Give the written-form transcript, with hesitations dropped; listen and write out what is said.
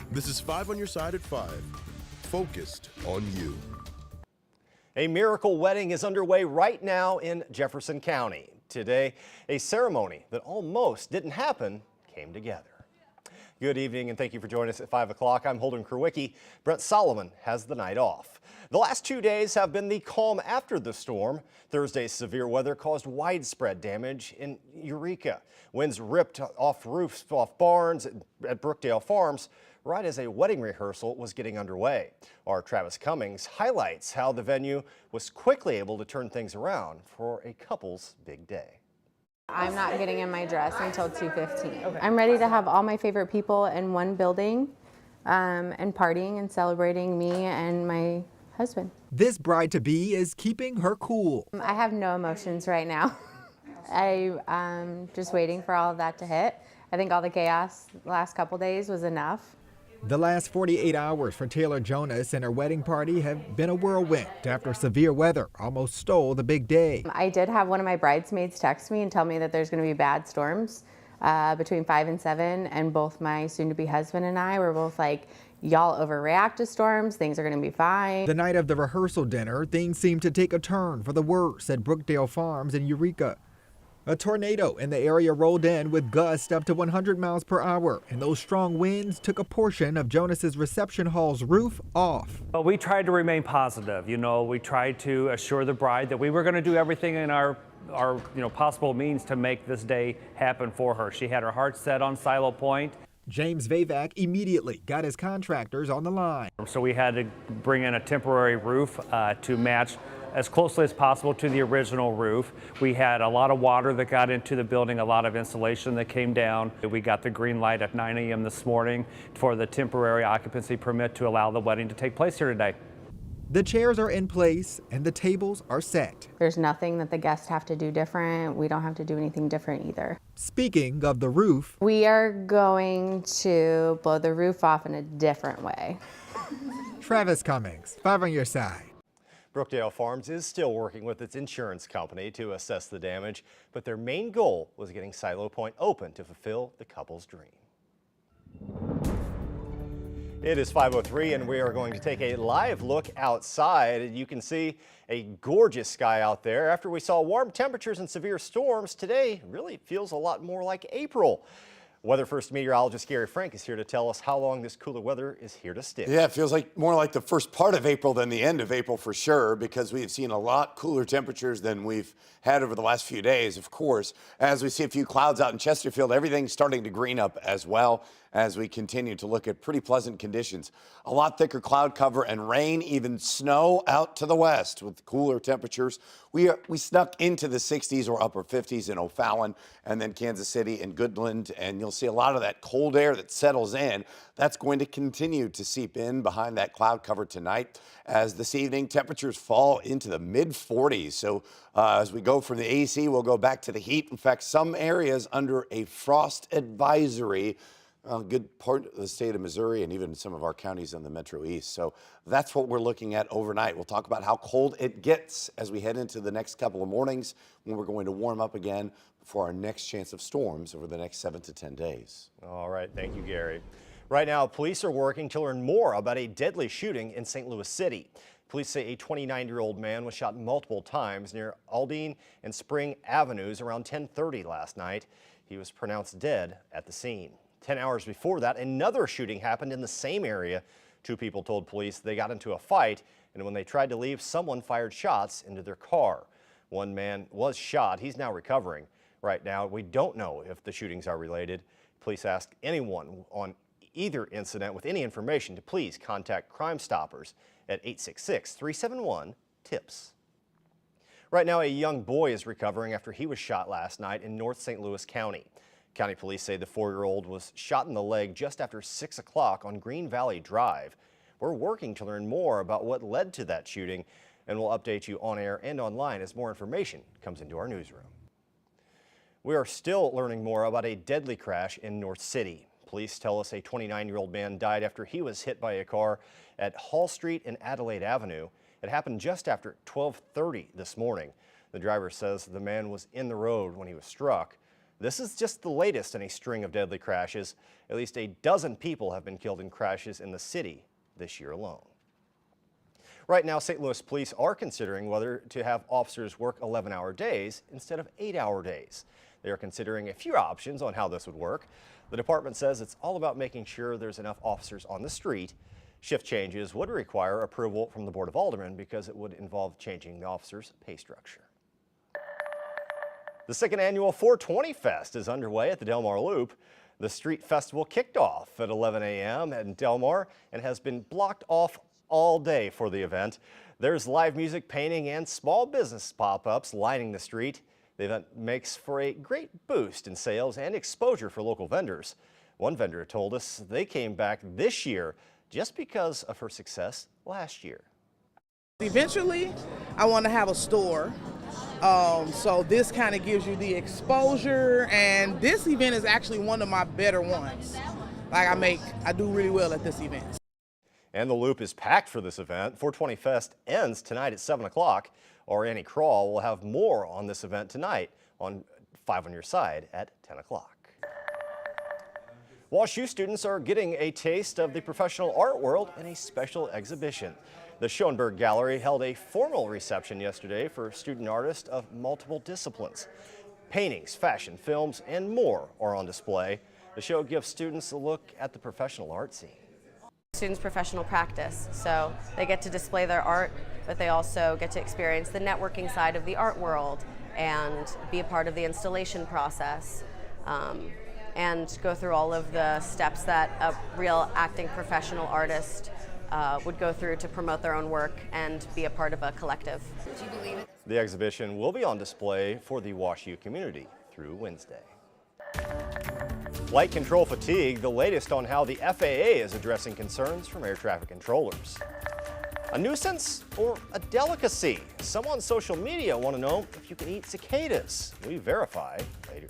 This is 5 on your side at 5. Focused on you. A miracle wedding is underway right now in Jefferson County. Today, a ceremony that almost didn't happen came together. Good evening and thank you for joining us at 5 o'clock. I'm Holden Krewicki. Brett Solomon has the night off. The last 2 days have been the calm after the storm. Thursday's severe weather caused widespread damage in Eureka. Winds ripped off roofs, off barns at Brookdale Farms right as a wedding rehearsal was getting underway. Our Travis Cummings highlights how the venue was quickly able to turn things around for a couple's big day. I'm not getting in my dress until 2:15. Okay. I'm ready to have all my favorite people in one building and partying and celebrating me and my husband. This bride-to-be is keeping her cool. I have no emotions right now. I'm just waiting for all of that to hit. I think all the chaos the last couple days was enough. The last 48 hours for Taylor Jonas and her wedding party have been a whirlwind after severe weather almost stole the big day. I did have one of my bridesmaids text me and tell me that there's going to be bad storms between 5 and 7, and both my soon-to-be husband and I were both like, y'all overreact to storms, things are going to be fine. The night of the rehearsal dinner, things seemed to take a turn for the worse at Brookdale Farms in Eureka. A tornado in the area rolled in with gusts up to 100 miles per hour, and those strong winds took a portion of Jonas's reception hall's roof off. Well, we tried to remain positive. We tried to assure the bride that we were going to do everything in our possible means to make this day happen for her. She had her heart set on Silo Point. James Vavac immediately got his contractors on the line. So we had to bring in a temporary roof to match as closely as possible to the original roof. We had a lot of water that got into the building, a lot of insulation that came down. We got the green light at 9 a.m. this morning for the temporary occupancy permit to allow the wedding to take place here today. The chairs are in place and the tables are set. There's nothing that the guests have to do different. We don't have to do anything different either. Speaking of the roof, we are going to blow the roof off in a different way. Travis Cummings, 5 on your side. Brookdale Farms is still working with its insurance company to assess the damage, but their main goal was getting Silo Point open to fulfill the couple's dream. It is 5:03 and we are going to take a live look outside. You can see a gorgeous sky out there. After we saw warm temperatures and severe storms, today really feels a lot more like April. Weather First meteorologist Gary Frank is here to tell us how long this cooler weather is here to stay. Yeah, it feels like more like the first part of April than the end of April for sure, because we've seen a lot cooler temperatures than we've had over the last few days, of course. As we see a few clouds out in Chesterfield, everything's starting to green up as well as we continue to look at pretty pleasant conditions. A lot thicker cloud cover and rain, even snow out to the west with cooler temperatures. We snuck into the 60s or upper 50s in O'Fallon and then Kansas City and Goodland, and you'll see a lot of that cold air that settles in. That's going to continue to seep in behind that cloud cover tonight. As this evening, temperatures fall into the mid 40s. So as we go from the AC, we'll go back to the heat. In fact, some areas under a frost advisory. A good part of the state of Missouri and even some of our counties in the Metro East. So that's what we're looking at overnight. We'll talk about how cold it gets as we head into the next couple of mornings when we're going to warm up again before our next chance of storms over the next 7 to 10 days. All right, thank you, Gary. Right now, police are working to learn more about a deadly shooting in St. Louis City. Police say a 29-year-old man was shot multiple times near Aldine and Spring Avenues around 10:30 last night. He was pronounced dead at the scene. 10 hours before that, another shooting happened in the same area. 2 people told police they got into a fight, and when they tried to leave, someone fired shots into their car. One man was shot. He's now recovering. Right now, we don't know if the shootings are related. Police ask anyone on either incident with any information to please contact Crime Stoppers at 866-371-TIPS. Right now, a young boy is recovering after he was shot last night in North St. Louis County. County police say the 4-year-old was shot in the leg just after 6 o'clock on Green Valley Drive. We're working to learn more about what led to that shooting, and we'll update you on air and online as more information comes into our newsroom. We are still learning more about a deadly crash in North City. Police tell us a 29-year-old man died after he was hit by a car at Hall Street and Adelaide Avenue. It happened just after 12:30 this morning. The driver says the man was in the road when he was struck. This is just the latest in a string of deadly crashes. At least a dozen people have been killed in crashes in the city this year alone. Right now, St. Louis police are considering whether to have officers work 11-hour days instead of 8-hour days. They are considering a few options on how this would work. The department says it's all about making sure there's enough officers on the street. Shift changes would require approval from the Board of Aldermen because it would involve changing the officers' pay structure. The second annual 420 Fest is underway at the Delmar Loop. The street festival kicked off at 11 a.m. in Delmar and has been blocked off all day for the event. There's live music, painting, and small business pop-ups lining the street. The event makes for a great boost in sales and exposure for local vendors. One vendor told us they came back this year just because of her success last year. Eventually, I want to have a store. So this kind of gives you the exposure, and this event is actually one of my better ones. Like I do really well at this event. And the Loop is packed for this event. 420 Fest ends tonight at 7 o'clock. Or Annie Crawl will have more on this event tonight on 5 on Your Side at 10 o'clock. WashU students are getting a taste of the professional art world in a special exhibition. The Schoenberg Gallery held a formal reception yesterday for student artists of multiple disciplines. Paintings, fashion, films, and more are on display. The show gives students a look at the professional art scene. Students' professional practice, so they get to display their art, but they also get to experience the networking side of the art world and be a part of the installation process and go through all of the steps that a real acting professional artist would go through to promote their own work and be a part of a collective. Do you believe it? The exhibition will be on display for the WashU community through Wednesday. Flight control fatigue, the latest on how the FAA is addressing concerns from air traffic controllers. A nuisance or a delicacy? Some on social media want to know if you can eat cicadas. We verify later.